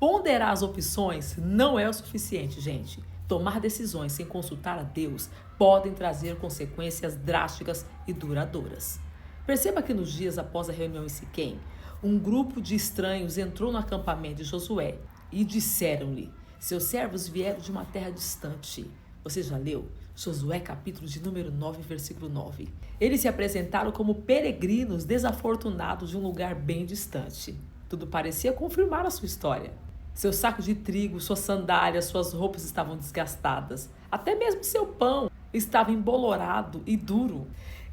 Ponderar as opções não é o suficiente, gente. Tomar decisões sem consultar a Deus podem trazer consequências drásticas e duradouras. Perceba que nos dias após a reunião em Siquém, um grupo de estranhos entrou no acampamento de Josué e disseram-lhe: seus servos vieram de uma terra distante. Você já leu? Josué capítulo de número 9, versículo 9. Eles se apresentaram como peregrinos desafortunados de um lugar bem distante. Tudo parecia confirmar a sua história. Seu saco de trigo, suas sandálias, suas roupas estavam desgastadas. Até mesmo seu pão estava embolorado e duro.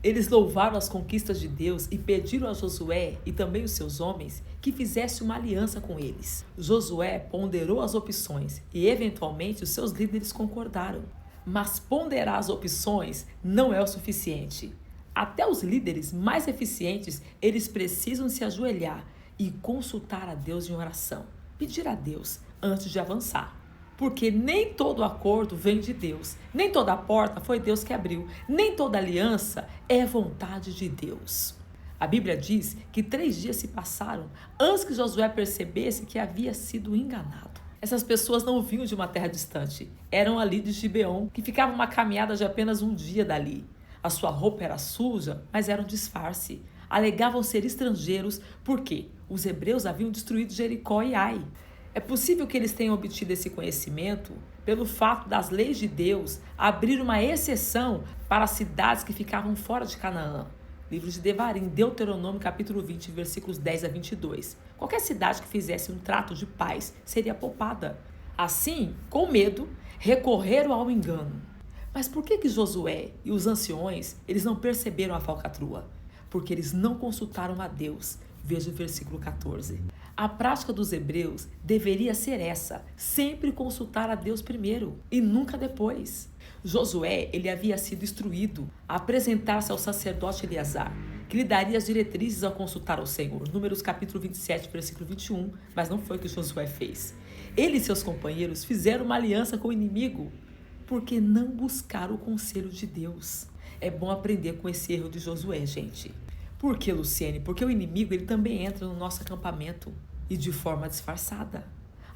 Eles louvaram as conquistas de Deus e pediram a Josué e também os seus homens que fizesse uma aliança com eles. Josué ponderou as opções e, eventualmente, os seus líderes concordaram. Mas ponderar as opções não é o suficiente. Até os líderes mais eficientes, eles precisam se ajoelhar e consultar a Deus em oração. Pedir a Deus antes de avançar. Porque nem todo acordo vem de Deus, nem toda porta foi Deus que abriu, nem toda aliança é vontade de Deus. A Bíblia diz que 3 dias se passaram antes que Josué percebesse que havia sido enganado. Essas pessoas não vinham de uma terra distante, eram ali de Gibeon, que ficava uma caminhada de apenas um dia dali. A sua roupa era suja, mas era um disfarce. Alegavam ser estrangeiros porque os hebreus haviam destruído Jericó e Ai. É possível que eles tenham obtido esse conhecimento pelo fato das leis de Deus abrir uma exceção para as cidades que ficavam fora de Canaã. Livro de Devarim, Deuteronômio capítulo 20, versículos 10 a 22. Qualquer cidade que fizesse um trato de paz seria poupada. Assim, com medo, recorreram ao engano. Mas por que Josué e os anciões eles não perceberam a falcatrua? Porque eles não consultaram a Deus. Veja o versículo 14. A prática dos hebreus deveria ser essa, sempre consultar a Deus primeiro e nunca depois. Josué, ele havia sido instruído a apresentar-se ao sacerdote Eleazar, que lhe daria as diretrizes ao consultar ao Senhor. Números capítulo 27, versículo 21, mas não foi o que Josué fez. Ele e seus companheiros fizeram uma aliança com o inimigo, porque não buscaram o conselho de Deus. É bom aprender com esse erro de Josué, gente. Por que, Luciene? Porque o inimigo ele também entra no nosso acampamento e de forma disfarçada.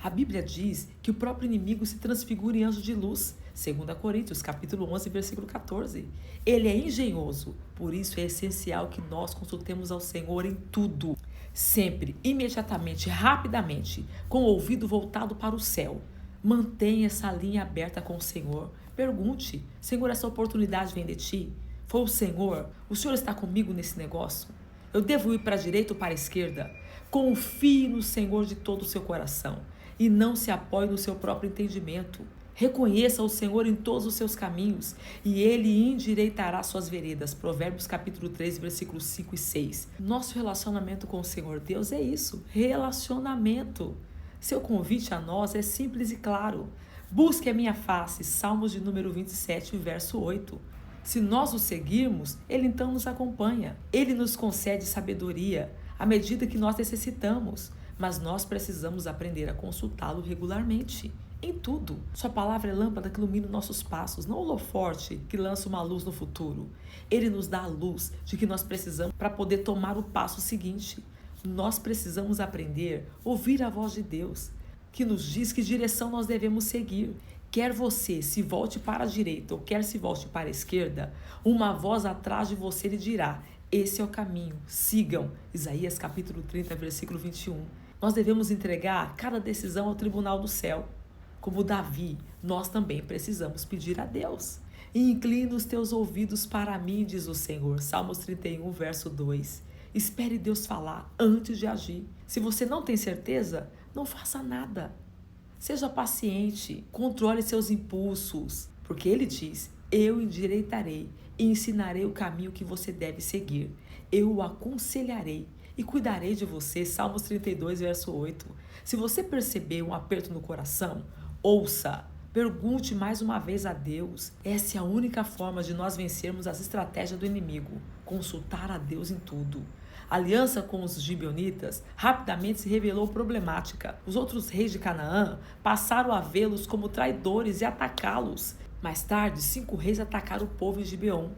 A Bíblia diz que o próprio inimigo se transfigura em anjo de luz. 2 Coríntios, capítulo 11, versículo 14. Ele é engenhoso, por isso é essencial que nós consultemos ao Senhor em tudo. Sempre, imediatamente, rapidamente, com o ouvido voltado para o céu. Mantenha essa linha aberta com o Senhor. Pergunte: Senhor, essa oportunidade vem de ti? Foi o Senhor está comigo nesse negócio? Eu devo ir para a direita ou para a esquerda? Confie no Senhor de todo o seu coração e não se apoie no seu próprio entendimento. Reconheça o Senhor em todos os seus caminhos e Ele endireitará suas veredas. Provérbios capítulo 3, versículos 5 e 6. Nosso relacionamento com o Senhor Deus é isso, relacionamento. Seu convite a nós é simples e claro. Busque a minha face, Salmos de número 27, verso 8. Se nós o seguirmos, Ele então nos acompanha. Ele nos concede sabedoria à medida que nós necessitamos, mas nós precisamos aprender a consultá-lo regularmente. Em tudo. Sua palavra é lâmpada que ilumina nossos passos, não holoforte que lança uma luz no futuro. Ele nos dá a luz de que nós precisamos para poder tomar o passo seguinte. Nós precisamos aprender a ouvir a voz de Deus, que nos diz que direção nós devemos seguir. Quer você se volte para a direita ou quer se volte para a esquerda, uma voz atrás de você lhe dirá: esse é o caminho, sigam. Isaías capítulo 30, versículo 21. Nós devemos entregar cada decisão ao tribunal do céu. Como Davi, nós também precisamos pedir a Deus. Inclina os teus ouvidos para mim, diz o Senhor. Salmos 31, verso 2. Espere Deus falar antes de agir. Se você não tem certeza, não faça nada. Seja paciente, controle seus impulsos, porque Ele diz: eu endireitarei e ensinarei o caminho que você deve seguir. Eu o aconselharei e cuidarei de você. Salmos 32, verso 8. Se você perceber um aperto no coração, ouça, pergunte mais uma vez a Deus. Essa é a única forma de nós vencermos as estratégias do inimigo, consultar a Deus em tudo. A aliança com os gibeonitas rapidamente se revelou problemática. Os outros reis de Canaã passaram a vê-los como traidores e atacá-los. Mais tarde, 5 reis atacaram o povo em Gibeon.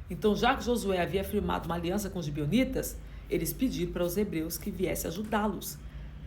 Então, já que Josué havia firmado uma aliança com os gibeonitas, eles pediram para os hebreus que viessem ajudá-los.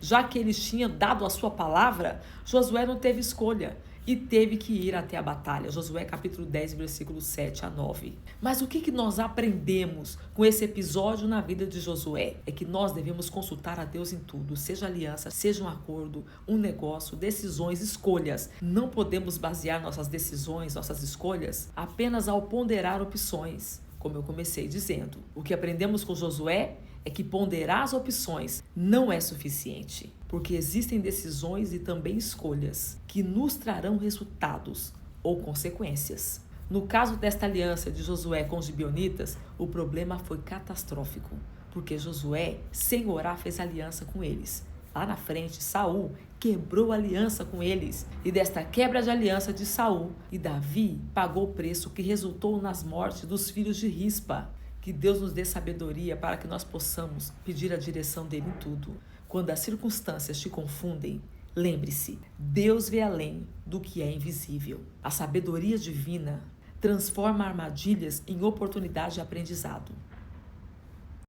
Já que eles tinham dado a sua palavra, Josué não teve escolha e teve que ir até a batalha. Josué capítulo 10, versículos 7 a 9. Mas o que nós aprendemos com esse episódio na vida de Josué? É que nós devemos consultar a Deus em tudo, seja aliança, seja um acordo, um negócio, decisões, escolhas. Não podemos basear nossas decisões, nossas escolhas, apenas ao ponderar opções. Como eu comecei dizendo, o que aprendemos com Josué é que ponderar as opções não é suficiente, porque existem decisões e também escolhas que nos trarão resultados ou consequências. No caso desta aliança de Josué com os gibeonitas, o problema foi catastrófico, porque Josué, sem orar, fez aliança com eles. Lá na frente, Saul quebrou a aliança com eles, e desta quebra de aliança de Saul e Davi pagou o preço que resultou nas mortes dos filhos de Rispa. Que Deus nos dê sabedoria para que nós possamos pedir a direção dele em tudo. Quando as circunstâncias te confundem, lembre-se, Deus vê além do que é invisível. A sabedoria divina transforma armadilhas em oportunidade de aprendizado.